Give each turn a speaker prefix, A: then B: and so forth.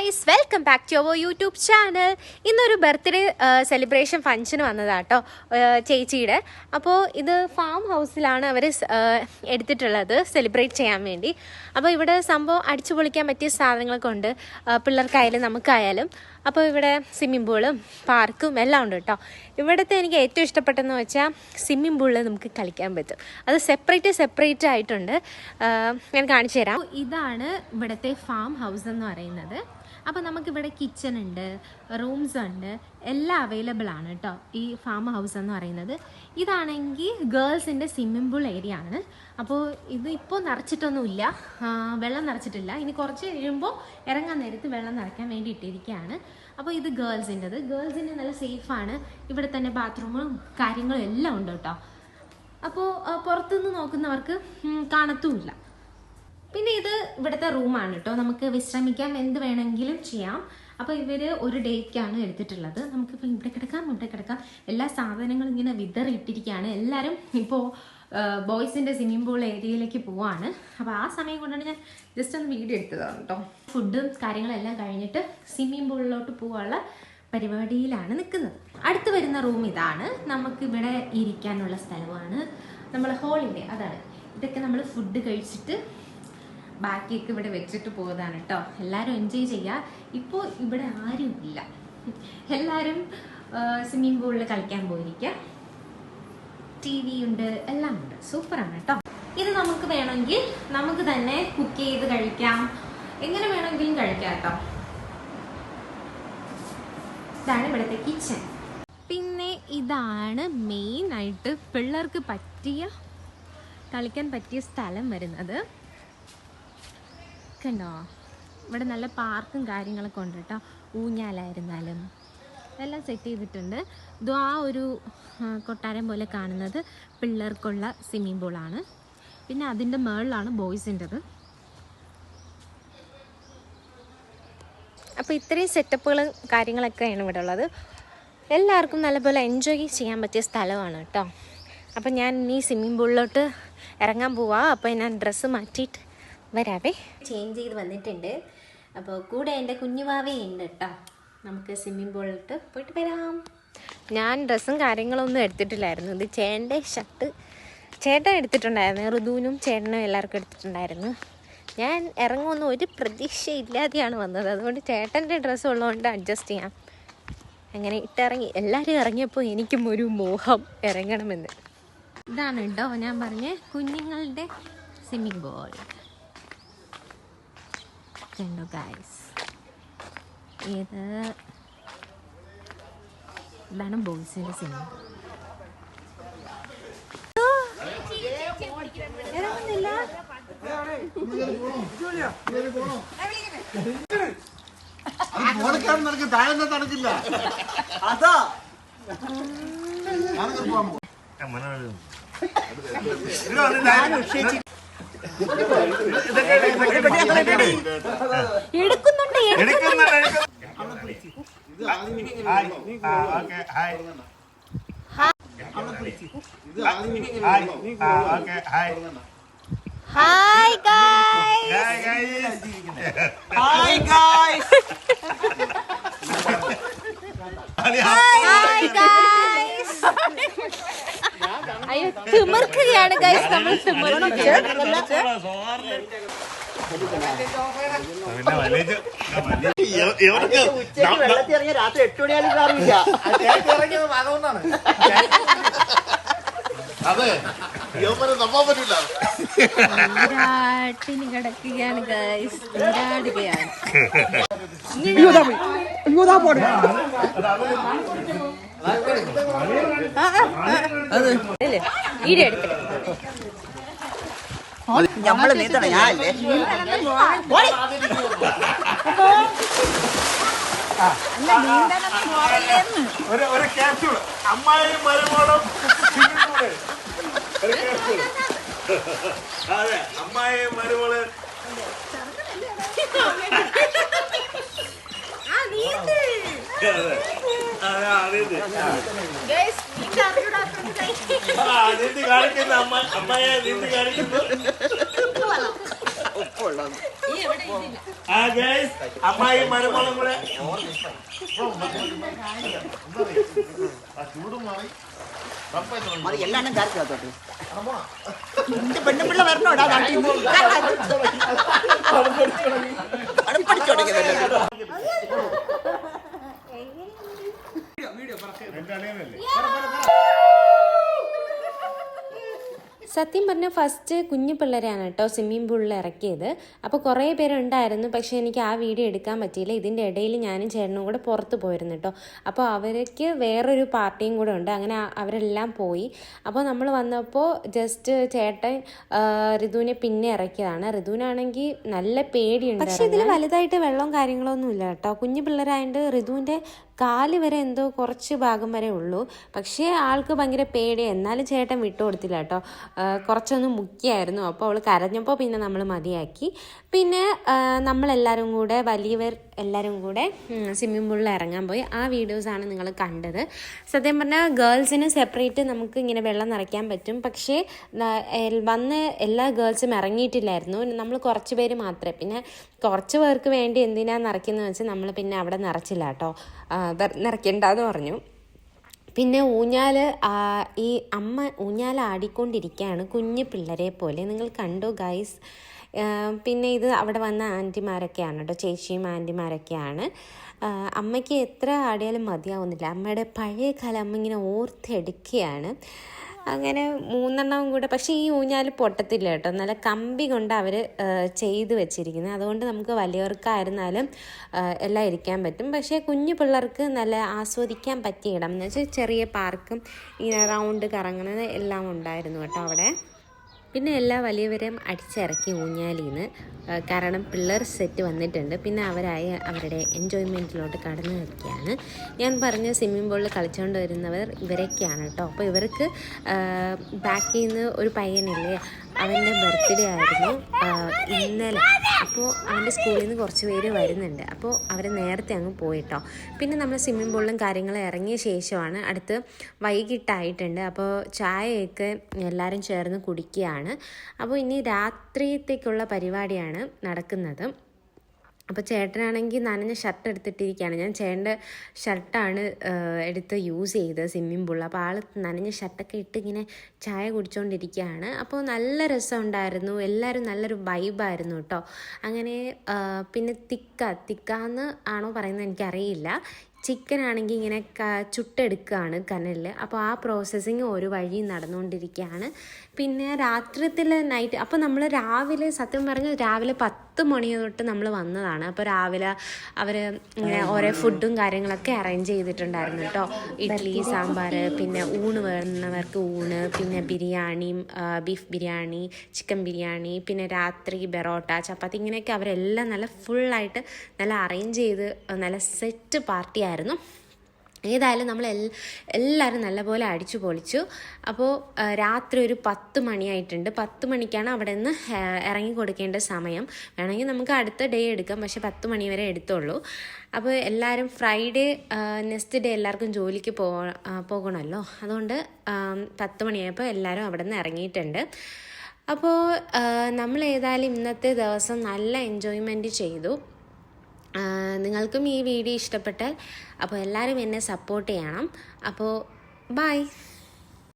A: guys, welcome back to our YouTube channel. ഇന്നൊരു birthday celebration function വന്നതാട്ടോ ചേച്ചിയുടെ. അപ്പോൾ ഇത് ഫാം ഹൗസിലാണ് അവർ എടുത്തിട്ടുള്ളത് സെലിബ്രേറ്റ് ചെയ്യാൻ വേണ്ടി. അപ്പോൾ ഇവിടെ സംഭവം അടിച്ചു പൊളിക്കാൻ പറ്റിയ സാധനങ്ങളൊക്കെ ഉണ്ട്, പിള്ളേർക്കായാലും നമുക്കായാലും. അപ്പോൾ ഇവിടെ സ്വിമ്മിംഗ് പൂളും പാർക്കും എല്ലാം ഉണ്ട് കേട്ടോ. ഇവിടുത്തെ എനിക്ക് ഏറ്റവും ഇഷ്ടപ്പെട്ടെന്ന് വെച്ചാൽ സ്വിമ്മിംഗ് പൂളിൽ നമുക്ക് കളിക്കാൻ പറ്റും. അത് സെപ്പറേറ്റ് ആയിട്ടുണ്ട്. ഞാൻ കാണിച്ചു തരാം. ഇതാണ് ഇവിടുത്തെ ഫാം ഹൗസ് എന്ന് പറയുന്നത്. അപ്പോൾ നമുക്കിവിടെ കിച്ചൺ ഉണ്ട്, റൂംസ് ഉണ്ട്, എല്ലാം അവൈലബിൾ ആണ് കേട്ടോ ഈ ഫാം ഹൗസ് എന്ന് പറയുന്നത്. ഇതാണെങ്കിൽ ഗേൾസിൻ്റെ സ്വിമ്മിംഗ് പൂൾ ഏരിയ ആണ്. അപ്പോൾ ഇത് ഇപ്പോൾ നിറച്ചിട്ടൊന്നുമില്ല, വെള്ളം നിറച്ചിട്ടില്ല. ഇനി കുറച്ച് കഴിയുമ്പോൾ ഇറങ്ങാൻ നേരത്ത് വെള്ളം നിറയ്ക്കാൻ വേണ്ടി ഇട്ടിരിക്കുകയാണ്. അപ്പോൾ ഇത് ഗേൾസിൻ്റെ നല്ല സേഫാണ്. ഇവിടെ തന്നെ ബാത്റൂമും കാര്യങ്ങളും എല്ലാം ഉണ്ട് കേട്ടോ. അപ്പോൾ പുറത്തുനിന്ന് നോക്കുന്നവർക്ക് കാണത്തുമില്ല. പിന്നെ ഇത് ഇവിടുത്തെ റൂമാണ് കേട്ടോ. നമുക്ക് വിശ്രമിക്കാൻ എന്ത് വേണമെങ്കിലും ചെയ്യാം. അപ്പോൾ ഇവർ ഒരു ഡേക്കാണ് എടുത്തിട്ടുള്ളത്. നമുക്കിപ്പോൾ ഇവിടെ കിടക്കാം. എല്ലാ സാധനങ്ങളും ഇങ്ങനെ വിതറിയിട്ടിരിക്കുകയാണ്. എല്ലാവരും ഇപ്പോൾ ബോയ്സിൻ്റെ സ്വിമ്മിംഗ് പൂൾ ഏരിയയിലേക്ക് പോവാണ്. അപ്പോൾ ആ സമയം കൊണ്ടാണ് ഞാൻ ജസ്റ്റ് ഒന്ന് വീഡിയോ എടുത്തതാണ് കേട്ടോ. ഫുഡും കാര്യങ്ങളെല്ലാം കഴിഞ്ഞിട്ട് സ്വിമ്മിംഗ് പൂളിലോട്ട് പോകാനുള്ള പരിപാടിയിലാണ് നിൽക്കുന്നത്. അടുത്ത് വരുന്ന റൂം ഇതാണ്. നമുക്കിവിടെ ഇരിക്കാനുള്ള സ്ഥലമാണ്. നമ്മൾ ഹോളിൻ്റെ അതാണ്. ഇതൊക്കെ നമ്മൾ ഫുഡ് കഴിച്ചിട്ട് ബാക്കിയൊക്കെ ഇവിടെ വെച്ചിട്ട് പോയതാണ് കേട്ടോ. എല്ലാവരും എൻജോയ് ചെയ്യുക. ഇപ്പോൾ ഇവിടെ ആരും ഇല്ല, എല്ലാവരും സ്വിമ്മിംഗ് പൂളിൽ കളിക്കാൻ പോയിരിക്കുക. TV ഉണ്ട്, എല്ലാം ഉണ്ട്. സൂപ്പറാണ് കേട്ടോ. ഇത് നമുക്ക് വേണമെങ്കിൽ നമുക്ക് തന്നെ കുക്ക് ചെയ്ത് കഴിക്കാം, എങ്ങനെ വേണമെങ്കിലും കഴിക്കാം കേട്ടോ. ഇതാണ് ഇവിടുത്തെ കിച്ചൺ. പിന്നെ ഇതാണ് മെയിനായിട്ട് പിള്ളേർക്ക് കളിക്കാൻ പറ്റിയ സ്ഥലം വരുന്നത്. കണ്ടോ, ഇവിടെ നല്ല പാർക്കും കാര്യങ്ങളൊക്കെ ഉണ്ട് കേട്ടോ. ഊഞ്ഞാലായിരുന്നാലും എല്ലാം സെറ്റ് ചെയ്തിട്ടുണ്ട്. ഇത് ആ ഒരു കൊട്ടാരം പോലെ കാണുന്നത് പിള്ളേർക്കുള്ള സ്വിമ്മിംഗ് പൂളാണ്. പിന്നെ അതിൻ്റെ മുകളിലാണ് ബോയ്സിൻ്റെത്. അപ്പോൾ ഇത്രയും സെറ്റപ്പുകളും കാര്യങ്ങളൊക്കെയാണ് ഇവിടെ ഉള്ളത്. എല്ലാവർക്കും നല്ലപോലെ എൻജോയ് ചെയ്യാൻ പറ്റിയ സ്ഥലമാണ് കേട്ടോ. അപ്പം ഞാൻ ഇനി സ്വിമ്മിംഗ് പൂളിലോട്ട് ഇറങ്ങാൻ പോവാം. അപ്പോൾ ഞാൻ ഡ്രസ്സ് മാറ്റിയിട്ട് വരാവേ. ചേഞ്ച് ചെയ്ത് വന്നിട്ടുണ്ട്. അപ്പോൾ കൂടെ എൻ്റെ കുഞ്ഞുവാവേ ഉണ്ട് കേട്ടോ. നമുക്ക് സ്വിമ്മിംഗ് പൂളിലോട്ട് പോയിട്ട് വരാം. ഞാൻ ഡ്രസ്സും കാര്യങ്ങളൊന്നും എടുത്തിട്ടില്ലായിരുന്നു. ഇത് ചേട്ടൻ്റെ ഷർട്ട് ചേട്ടൻ എടുത്തിട്ടുണ്ടായിരുന്നു. ഋതുവിനും ചേട്ടനും എല്ലാവർക്കും എടുത്തിട്ടുണ്ടായിരുന്നു. ഞാൻ ഇറങ്ങുമെന്ന് ഒരു പ്രതീക്ഷയില്ലാതെയാണ് വന്നത്. അതുകൊണ്ട് ചേട്ടൻ്റെ ഡ്രസ്സ് ഉള്ളതുകൊണ്ട് അഡ്ജസ്റ്റ് ചെയ്യാം. അങ്ങനെ ഇട്ടിറങ്ങി. എല്ലാവരും ഇറങ്ങിയപ്പോൾ എനിക്കും ഒരു മോഹം ഇറങ്ങണമെന്ന്. ഇതാണ് കേട്ടോ ഞാൻ പറഞ്ഞ കുഞ്ഞുങ്ങളുടെ സ്വിമ്മിംഗ് പൂൾ. കണ്ടോ ഗൈസ്, ഇതാണ് ബോയ്സിൻ്റെ സ്വിമ്മിംഗ് പൂൾ. ഇറങ്ങുന്നില്ല.
B: നടക്കില്ല. അതാ
A: Hi guys. അയ്യോ, തിമിർക്കുകയാണ് ഗൈസ്. നമ്മൾ
B: വെള്ളത്തിറങ്ങിയ രാത്രി 8 മണിയാലും കാറില്ല. അതെ,
A: കിടക്കുകയാണ് ഗൈസ്. നീരാടുകയാണ്. വീഡിയോ എടുത്തിട്ട്
B: നമ്മള് നീന്തണം. ഞാനല്ലേ ഒരു ക്യാപ്സ്യൂൾ അമ്മായി മരുമോളും. അതെ, അമ്മായി മരുമോള്. നീന്തി കാണിക്കുന്ന അമ്മയെ നീന്തി കാണിക്കുന്നു.
C: അമ്മായി മരുമോളും കൂടെ
B: മതി എല്ലാം കരക്കകത്തോട്ട് പെണ്ണുപിള്ള വരണോടാ നാട്ടിൽ അടുപ്പടിച്ചു തുടങ്ങിയതല്ലേ
A: സത്യം പറഞ്ഞാൽ ഫസ്റ്റ് കുഞ്ഞു പിള്ളേരാണ് കേട്ടോ സ്വിമ്മിംഗ് പൂളിൽ ഇറക്കിയത്. അപ്പോൾ കുറേ പേരുണ്ടായിരുന്നു, പക്ഷേ എനിക്ക് ആ വീഡിയോ എടുക്കാൻ പറ്റിയില്ല. ഇതിൻ്റെ ഇടയിൽ ഞാനും ചേട്ടനും കൂടെ പുറത്ത് പോയിരുന്നു കേട്ടോ. അപ്പോൾ അവർക്ക് വേറൊരു പാർട്ടിയും കൂടെ ഉണ്ട്. അങ്ങനെ അവരെല്ലാം പോയി. അപ്പോൾ നമ്മൾ വന്നപ്പോൾ ജസ്റ്റ് ചേട്ടൻ ഋതുവിനെ പിന്നെ ഇറക്കിയതാണ്. ഋതുവിനാണെങ്കിൽ നല്ല പേടിയുണ്ട്. പക്ഷേ ഇതിൽ വലുതായിട്ട് വെള്ളവും കാര്യങ്ങളൊന്നും ഇല്ല കേട്ടോ. കുഞ്ഞു പിള്ളേരായതുകൊണ്ട് ഋതുവിൻ്റെ കാല് വരെ എന്തോ കുറച്ച് ഭാഗം വരെ ഉള്ളൂ. പക്ഷേ ആൾക്ക് ഭയങ്കര പേടി. എന്നാലും ചേട്ടൻ വിട്ടുകൊടുത്തില്ല കേട്ടോ. കുറച്ചൊന്ന് മുക്കിയായിരുന്നു. അപ്പോൾ അവൾ കരഞ്ഞപ്പോൾ പിന്നെ നമ്മൾ മതിയാക്കി. പിന്നെ നമ്മളെല്ലാവരും കൂടെ വലിയവർ എല്ലാവരും കൂടെ സ്വിമ്മിംഗ് പൂളിൽ ഇറങ്ങാൻ പോയി. ആ വീഡിയോസാണ് നിങ്ങൾ കണ്ടത്. സത്യം പറഞ്ഞാൽ ഗേൾസിന് സെപ്പറേറ്റ് നമുക്ക് ഇങ്ങനെ വെള്ളം നിറയ്ക്കാൻ പറ്റും. പക്ഷേ വന്ന് എല്ലാ ഗേൾസും ഇറങ്ങിയിട്ടില്ലായിരുന്നു. നമ്മൾ കുറച്ച് പേര് മാത്രമേ. പിന്നെ കുറച്ച് പേർക്ക് വേണ്ടി എന്തിനാണ് നിറയ്ക്കുന്നത് വെച്ചാൽ നമ്മൾ പിന്നെ അവിടെ നിറച്ചില്ല കേട്ടോ. നിറയ്ക്കണ്ടെന്ന് പറഞ്ഞു. പിന്നെ ഊഞ്ഞാൽ ഈ അമ്മ ഊഞ്ഞാൽ ആടിക്കൊണ്ടിരിക്കുകയാണ് കുഞ്ഞു പിള്ളേരെ പോലെ. നിങ്ങൾ കണ്ടോ ഗൈസ്? പിന്നെ ഇത് അവിടെ വന്ന ആൻറ്റിമാരൊക്കെയാണ് കേട്ടോ, ചേച്ചിയും ആൻറ്റിമാരൊക്കെയാണ്. അമ്മയ്ക്ക് എത്ര ആടിയാലും മതിയാവുന്നില്ല. അമ്മയുടെ പഴയ കാലം അമ്മ ഇങ്ങനെ ഓർത്തെടുക്കുകയാണ്. അങ്ങനെ 3 എണ്ണവും കൂടെ. പക്ഷേ ഈ ഊഞ്ഞാൽ പൊട്ടത്തില്ല കേട്ടോ. നല്ല കമ്പി കൊണ്ട് അവർ ചെയ്ത് വെച്ചിരിക്കുന്നത്. അതുകൊണ്ട് നമുക്ക് വലിയവർക്കായിരുന്നാലും എല്ലാം ഇരിക്കാൻ പറ്റും. പക്ഷേ കുഞ്ഞു പിള്ളേർക്ക് നല്ല ആസ്വദിക്കാൻ പറ്റിയ ഇടം എന്ന് വെച്ചാൽ ചെറിയ പാർക്കും ഇങ്ങനെ റൗണ്ട് കറങ്ങുന്നത് എല്ലാം ഉണ്ടായിരുന്നു കേട്ടോ അവിടെ. പിന്നെ എല്ലാ വലിയവരെയും അടിച്ചിറക്കി ഊഞ്ഞാലിൽ നിന്ന്. കാരണം പിള്ളേർ സെറ്റ് വന്നിട്ടുണ്ട്. പിന്നെ അവരുടെ എൻജോയ്മെൻറ്റിലോട്ട് കടന്നു നിൽക്കുകയാണ്. ഞാൻ പറഞ്ഞ സ്വിമ്മിംഗ് പൂളിൽ കളിച്ചുകൊണ്ട് വരുന്നവർ ഇവരൊക്കെയാണ് കേട്ടോ. അപ്പോൾ ഇവർക്ക് ബാക്കിൽ നിന്ന് ഒരു പയ്യനില്ലേ, അവൻ്റെ ബർത്ത്ഡേ ആയിരുന്നു ഇന്നലെ. അപ്പോൾ അവൻ്റെ സ്കൂളിൽ നിന്ന് കുറച്ച് പേര് വരുന്നുണ്ട്. അപ്പോൾ അവർ നേരത്തെ അങ്ങ് പോയിട്ടോ. പിന്നെ നമ്മൾ സ്വിമ്മിംഗ് പൂളിലും കാര്യങ്ങളും ഇറങ്ങിയ ശേഷമാണ് അടുത്ത് വൈകിട്ടായിട്ടുണ്ട്. അപ്പോൾ ചായയൊക്കെ എല്ലാവരും ചേർന്ന് കുടിക്കുകയാണ്. അപ്പോൾ ഇനി രാത്രിയത്തേക്കുള്ള പരിപാടിയാണ് നടക്കുന്നത്. അപ്പോൾ ചേട്ടനാണെങ്കിൽ നനഞ്ഞ ഷർട്ട് എടുത്തിട്ടിരിക്കുകയാണ്. ഞാൻ ചേട്ടൻ്റെ ഷർട്ടാണ് എടുത്ത് യൂസ് ചെയ്തത് സ്വിമ്മിംഗ് പൂളിൽ. അപ്പോൾ ആൾ നനഞ്ഞ ഷർട്ടൊക്കെ ഇട്ട് ഇങ്ങനെ ചായ കുടിച്ചുകൊണ്ടിരിക്കുകയാണ്. അപ്പോൾ നല്ല രസമുണ്ടായിരുന്നു. എല്ലാവരും നല്ലൊരു വൈബായിരുന്നു കേട്ടോ. അങ്ങനെ പിന്നെ തിക്കാന്ന് ആണോ പറയുന്നത് എനിക്കറിയില്ല. ചിക്കൻ ആണെങ്കിൽ ഇങ്ങനെ ചുട്ടെടുക്കുകയാണ് കനലിൽ. അപ്പോൾ ആ പ്രോസസ്സിങ് ഒരു വഴി നടന്നുകൊണ്ടിരിക്കുകയാണ്. പിന്നെ രാത്രിത്തിൽ നൈറ്റ് അപ്പോൾ നമ്മൾ രാവിലെ സത്യം പറഞ്ഞാൽ രാവിലെ 10 മണി തൊട്ട് നമ്മൾ വന്നതാണ്. അപ്പോൾ രാവിലെ അവർ ഇങ്ങനെ ഓരോ ഫുഡും കാര്യങ്ങളൊക്കെ അറേഞ്ച് ചെയ്തിട്ടുണ്ടായിരുന്നു കേട്ടോ. ഇഡ്ഡലി, സാമ്പാർ, പിന്നെ ഊണ് വേണമെന്നവർക്ക് ഊണ്, പിന്നെ ബിരിയാണി, ബീഫ് ബിരിയാണി, ചിക്കൻ ബിരിയാണി, പിന്നെ രാത്രി ബെറോട്ട, ചപ്പാത്തി, ഇങ്ങനെയൊക്കെ അവരെല്ലാം നല്ല ഫുള്ളായിട്ട് നല്ല അറേഞ്ച് ചെയ്ത് നല്ല സെറ്റ് പാർട്ടി ആയിരുന്നു. ഏതായാലും നമ്മൾ എല്ലാവരും നല്ലപോലെ അടിച്ചു പൊളിച്ചു. അപ്പോൾ രാത്രി ഒരു 10 മണിയായിട്ടുണ്ട്. 10 മണിക്കാണ് അവിടെ നിന്ന് ഇറങ്ങി കൊടുക്കേണ്ട സമയം. വേണമെങ്കിൽ നമുക്ക് അടുത്ത ഡേ എടുക്കാം, പക്ഷേ 10 മണി വരെ എടുത്തുള്ളൂ. അപ്പോൾ എല്ലാവരും ഫ്രൈഡേ നെക്സ്റ്റ് ഡേ എല്ലാവർക്കും ജോലിക്ക് പോകണമല്ലോ. അതുകൊണ്ട് 10 മണിയായപ്പോൾ എല്ലാവരും അവിടെ നിന്ന് ഇറങ്ങിയിട്ടുണ്ട്. അപ്പോൾ നമ്മൾ ഏതായാലും ഇന്നത്തെ ദിവസം നല്ല എൻജോയ്മെൻറ്റ് ചെയ്തു. നിങ്ങൾക്കും ഈ വീഡിയോ ഇഷ്ടപ്പെട്ടാൽ അപ്പോൾ എല്ലാവരും എന്നെ സപ്പോർട്ട് ചെയ്യണം. അപ്പോൾ ബൈ.